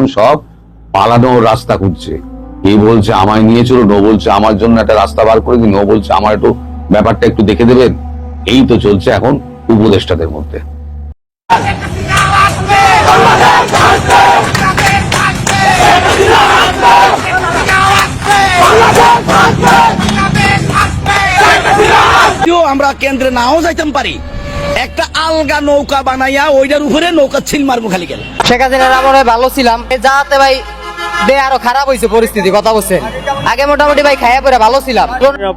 এখন সব পালানোর রাস্তা খুঁজছে। এই বলছে আমায় নিয়ে চলো, নো বলছে আমার জন্য একটা রাস্তা বার করে দিন, নো বলছে আমার একটু ব্যাপারটা একটু দেখে দেবেন। এই তো চলছে এখন উপদেষ্টাদের মধ্যে। আমরা কেন্দ্রে নাও যাইতাম পারি, একটা আলগা নৌকা বানাইয়া ওইটার উপরে নৌকা ছিল মারবো খালি গেল। শেখ হাসিনার আমলে ভালো ছিলাম, যাতে ভাই দে আরো খারাপ হয়েছে পরিস্থিতি। কথা বলছেন আগে মোটামুটি ভাই খাইয়া পরে ভালো ছিলাম।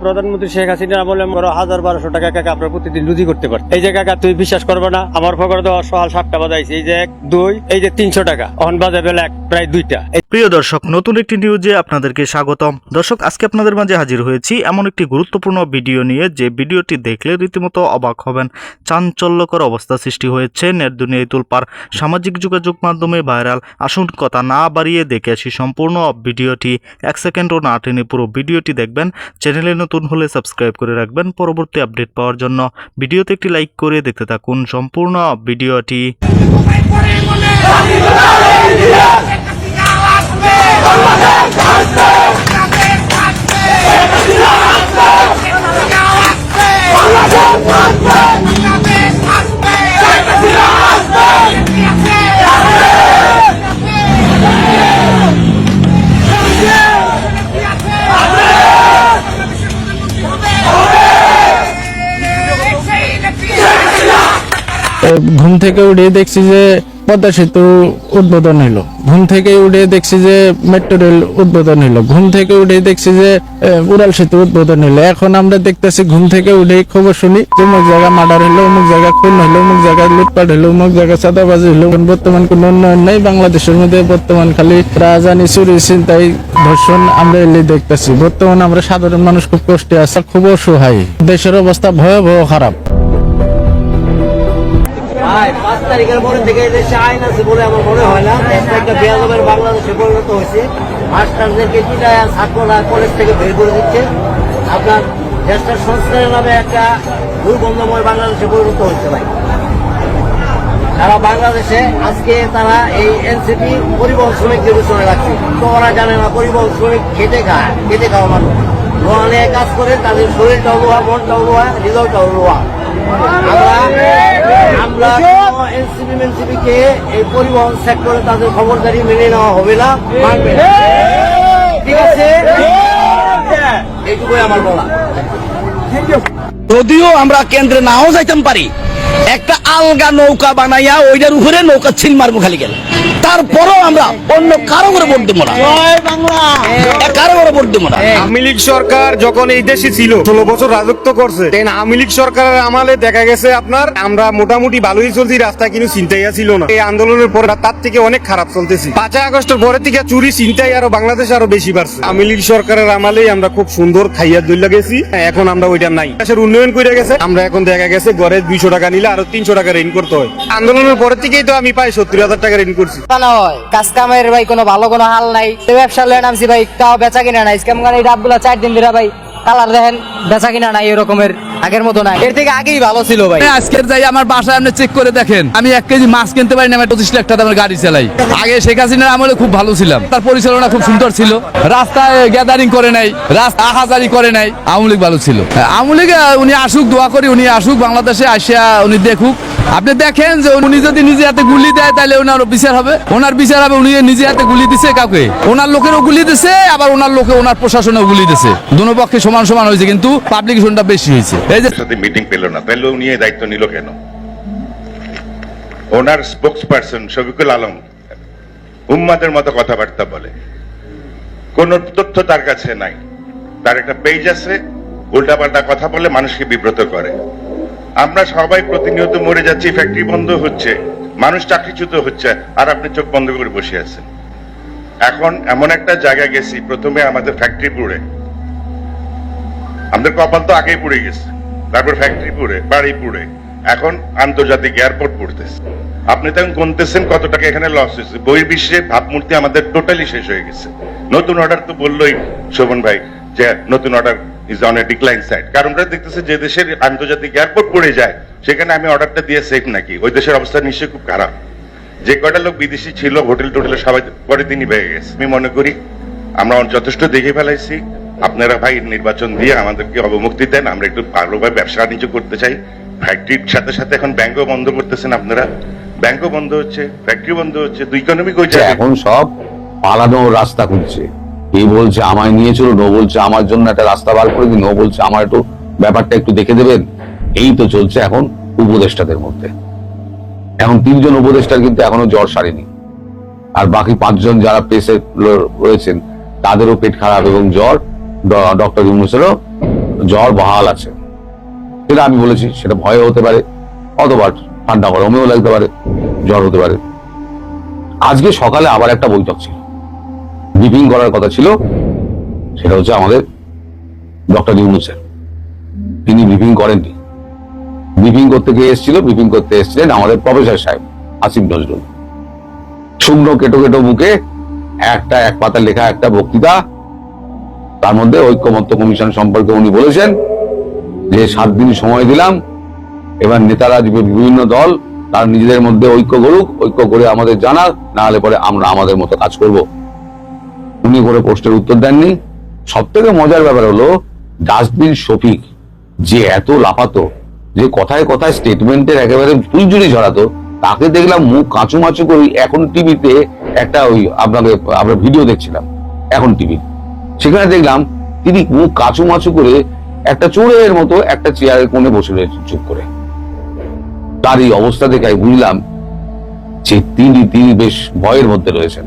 প্রধানমন্ত্রী শেখ হাসিনা আমলে 1000-1200 টাকা কাকা আমরা প্রতিদিন রুজি করতে পারি। এই যে কাকা তুই বিশ্বাস করবে না, আমার পকেটে তো সকাল 7টা বাজাইছে, এই যে 1 2 এই যে 300 টাকা অন বাজে বেলা প্রায় 2টা। প্রিয় দর্শক, নতুন একটি নিউজে আপনাদেরকে স্বাগতম। দর্শক, আজকে আপনাদের মাঝে হাজির হয়েছি এমন একটি গুরুত্বপূর্ণ ভিডিও নিয়ে, যে ভিডিওটি দেখলে রীতিমতো অবাক হবেন। চাঞ্চল্যকর অবস্থা সৃষ্টি হয়েছে, নেট দুনিয়ায় তোলপাড়, সামাজিক যোগাযোগ মাধ্যমে ভাইরাল। আসুন কথা না বাড়িয়ে দেখে আসি সম্পূর্ণ ভিডিওটি। 1 সেকেন্ডও না টেনে পুরো ভিডিওটি দেখবেন। চ্যানেলে নতুন হলে সাবস্ক্রাইব করে রাখবেন পরবর্তী আপডেট পাওয়ার জন্য। ভিডিওতে একটি লাইক করে দেখতে থাকুন সম্পূর্ণ ভিডিওটি। ঘুম থেকে উঠে দেখছি যে পদ্মা সেতু উদ্বোধন হইলো, ঘুম থেকে উঠে দেখছি যে মেট্রো রেল উদ্বোধন হইলো, ঘুম থেকে উঠে দেখছি যে উড়াল সেতু উদ্বোধন হইলো। এখন আমরা দেখতেছি ঘুম থেকে উঠে খবর শুনি যে অমুক জায়গা মার্ডার হইলো, অমুক জায়গা খুন হইলো, অমুক জায়গায় লুটপাট হইলো, অমুক জায়গায় চাঁদাবাজি হইলো। বর্তমান কোন উন্নয়ন নাই বাংলাদেশের মধ্যে, বর্তমান খালি রাজধানী চুরি ছিনতাই ধর্ষণ আমরা এলি দেখতেছি। বর্তমান আমরা সাধারণ মানুষ খুব কষ্টে আছে, খুব অসহায়, দেশের অবস্থা ভয়াবহ খারাপ। 5 তারিখের পরে থেকে দেশে আইন আছে বলে আমার মনে হয় না দেশটা একটা বেয়াদবের বাংলাদেশে পরিণত হয়েছে। মাস্টারদেরকে চিনায় ছাত্ররা কলেজ থেকে বের করে দিচ্ছে। আপনার দেশটার সংস্কারের নামে একটা দুর্গন্ধময় বাংলাদেশে পরিণত হয়েছে ভাই। তারা বাংলাদেশে আজকে তারা এই এনসিপি পরিবহন শ্রমিকদের পিছনে রাখছে। তো ওরা জানে না পরিবহন শ্রমিক খেটে খাওয়া মানুষ, লোহা নিয়ে কাজ করে, তাদের শরীরটাও লোহা, মনটাও লোহা, হৃদয়টাও লোহা। আমরা এনসিপি কে এই পরিবহন সেক্টরে তাদের খবরদারি মেনে নেওয়া হবে না, মানবে না। ঠিক আছে, এইটুকুই আমার বলা। যদিও আমরা কেন্দ্রে নাও যাইতাম পারি, একটা আলগা নৌকা বানাইয়া ওইটার উপরে নৌকা ছিল মারবো খালি গেল। তারপরও আমরা অন্য কারো করে ভোট দেবো না, কারো করে ভোট দেবো না। আওয়ামী লীগ সরকার যখন এই দেশে ছিল 16 বছর রাজত্ব করছে, আওয়ামী লীগ সরকারের আমলে দেখা গেছে আপনার আমরা মোটামুটি ভালোই চলছি, রাস্তায় কিন্তু চিন্তাইয়া ছিল না। এই আন্দোলনের পরে তার থেকে অনেক খারাপ চলতেছি। 5 আগস্টের পরে থেকে চুরি চিন্তাই আরো বাংলাদেশে আরো বেশি বাড়ছে। আওয়ামী লীগ সরকারের আমলেই আমরা খুব সুন্দর খাইয়া দইলা গেছি, এখন আমরা ওইটা নাই। দেশের উন্নয়ন করে গেছে, আমরা এখন দেখা গেছে ঘরে 200 টাকা নিলে আরো 300 টাকা ঋণ করতে হয়। আন্দোলনের পরে থেকেই তো আমি প্রায় 70,000 টাকা ঋণ করছি। কাজ কামের ভাই কোনো ভালো কোনো হাল নাই, ব্যবসা লয়ে নামছি ভাই, তাও বেচা কিনা নাই। স্ক্যাম এই ডাবগুলা 4 দিন ধরে ভাই কালার দেখেন, বেচা কিনা নাই, এরকমের আগের মতো নাই। এর থেকে আগেই ভালো ছিল ভাই। আজকের যাই আমার বাসায় আপনি চেক করে দেখেন, আমি 1 কেজি মাছ কিনতে পারি না, আমি 25 লাখ টাকা দামের গাড়ি চালাই। আগে শেখ হাসিনার আমলে খুব ভালো ছিলাম, তার পরিচালনা খুব সুন্দর ছিল, রাস্তায় গ্যাদারিং করে নাই, রাস্তা আহাজারি করে নাই। আওয়ামী লীগ ভালো ছিল। আওয়ামী লীগ উনি আসুক, দোয়া করি উনি আসুক বাংলাদেশে, আসিয়া উনি দেখুক। আপনি দেখেন যে উনি যদি নিজে হাতে গুলি দেয় তাহলে ওনার বিচার হবে, ওনার বিচার হবে। উনি নিজে হাতে গুলি দিছে কাউকে, ওনার লোকেরও গুলি দিছে, আবার ওনার লোকে ওনার প্রশাসনেও গুলি দিছে। দুনো পক্ষে সমান সমান হয়েছে, কিন্তু পাবলিকেশনটা বেশি হয়েছে। এই যে সাথে মিটিং পেল না, তাহলে উনি এই দায়িত্ব নিল কেন? ওনার স্পোকসপারসন শফিকুল আলম উম্মাদের মতো কথাবার্তা বলে, কোন তথ্য তার কাছে নাই। তার একটা পেজ আছে, উল্টাপাল্টা কথা বলে মানুষকে বিব্রত করে। আমরা সবাই প্রতিনিয়ত মরে যাচ্ছি, ফ্যাক্টরি বন্ধ হচ্ছে, মানুষ চাকরিচ্যুত হচ্ছে, আর আপনি চোখ বন্ধ করে বসে আছেন। এখন এমন একটা জায়গায় গেছি, প্রথমে আমাদের ফ্যাক্টরি পুড়ে, আমাদের কপাল তো আগেই পুড়ে গেছে, তারপর ফ্যাক্টরি পুড়ে, বাড়ি পুড়ে, এখন আন্তর্জাতিক এয়ারপোর্ট পড়তেছে। আপনি তখন গুনতেছেন কত টাকা এখানে লস হয়েছে। বহির্বিশ্বে ভাবমূর্তি আমাদের টোটালি শেষ হয়ে গেছে। নতুন অর্ডার তো বললোই শোভন ভাই যে নতুন order is on a decline side, কারণ আমরা দেখতেছি যে দেশের আন্তর্জাতিক এয়ারপোর্ট পড়ে যায় সেখানে আমি অর্ডারটা দিয়ে সেফ নাকি? ওই দেশের অবস্থা নিশ্চয়ই খুব খারাপ। যে কটা লোক বিদেশি ছিল হোটেল টোটেলে সবাই পরের দিনই বেড়ে গেছে। আমি মনে করি আমরা যথেষ্ট দেখে ফেলাইছি। আপনারা ভাই নির্বাচন দিয়ে আমাদেরকে অবমুক্তি দেন, আমরা একটু ভালোভাবে ব্যবসা বাণিজ্য করতে চাই। ফ্যাক্টরির সাথে সাথে এখন ব্যাংকও বন্ধ করতেছেন আপনারা, ব্যাংকও বন্ধ হচ্ছে, ফ্যাক্টরি বন্ধ হচ্ছে, তো ইকোনমি কই যায়? এখন সব পালানো রাস্তা খুঁজছে। এই বলছে আমায় নিয়ে চলো, নো বলছে আমার জন্য একটা রাস্তা বার করে দিন, নো বলছে আমার একটু ব্যাপারটা একটু দেখে দেবেন। এই তো চলছে এখন উপদেষ্টাদের মধ্যে। এখন 3 জন উপদেষ্টার কিন্তু এখনো জ্বর সারেনি, আর বাকি 5 জন যারা প্রেসে রয়েছেন তাদেরও পেট খারাপ এবং জ্বর। ডক্টর ইউনূসেরও জ্বর বহাল আছে। সেটা আমি বলেছি, সেটা ভয় হতে পারে, অথবা ঠান্ডা গরমেও লাগতে পারে, জ্বর হতে পারে। আজকে সকালে আবার একটা বৈঠক ছিল, ব্রিফিং করার কথা ছিল, সেটা হচ্ছে আমাদের ডক্টর ইউনূসের। তিনি ব্রিফিং করেননি। ব্রিফিং করতে গিয়ে ব্রিফিং করতে এসেছিলেন আমাদের প্রফেসর সাহেব আসিফ নজরুল। শুকনো কেটো কেটো মুখে এক পাতা লেখা একটা বক্তৃতা, তার মধ্যে ঐক্যমত্য কমিশন সম্পর্কে উনি বলেছেন যে 7 দিন সময় দিলাম, এবার নেতারা বিভিন্ন দল তার নিজেদের মধ্যে ঐক্য করুক, ঐক্য করে আমাদের জানাক, না হলে পরে আমরা আমাদের মতো কাজ করব। উনি করে প্রশ্নের উত্তর দেননি। সব থেকে মজার ব্যাপার হলো ডাস্টবিন শফিক যে এত লাফাতো, যে কথায় কথায় স্টেটমেন্টের একেবারে ফুলঝুরি ঝরাতো, তাকে দেখলাম মুখ কাঁচু মাচু করে এখন টিভিতে একটা আমরা ভিডিও দেখছিলাম এখন টিভি, সেখানে দেখলাম তিনি মুখ কাঁচু মাচু করে একটা চোরের মতো একটা চেয়ারের কোণে বসে রয়েছে চুপ করে। তার এই অবস্থা দেখে বুঝলাম যে তিনি বেশ ভয়ের মধ্যে রয়েছেন।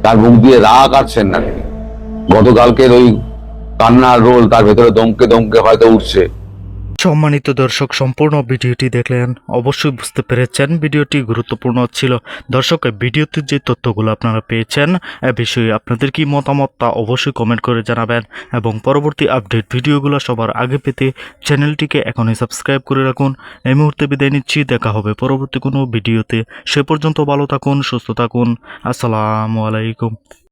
তার মুখ দিয়ে রাগ কাটছেন না তিনি। গতকালকের ওই কান্নার রোল তার ভেতরে দমকে দমকে হয়তো উঠছে। সম্মানিত দর্শক, সম্পূর্ণ ভিডিওটি দেখলেন, অবশ্যই বুঝতে পেরেছেন ভিডিওটি গুরুত্বপূর্ণ ছিল। দর্শক, ভিডিওতে যে তথ্যগুলো আপনারা পেয়েছেন এ বিষয়ে আপনাদের কি মতামত তা অবশ্যই কমেন্ট করে জানাবেন, এবং পরবর্তী আপডেট ভিডিওগুলো সবার আগে পেতে চ্যানেলটিকে এখনই সাবস্ক্রাইব করে রাখুন। এই মুহূর্তে বিদায় নিচ্ছি, দেখা হবে পরবর্তী কোনো ভিডিওতে। সে পর্যন্ত ভালো থাকুন, সুস্থ থাকুন। আসসালামু আলাইকুম।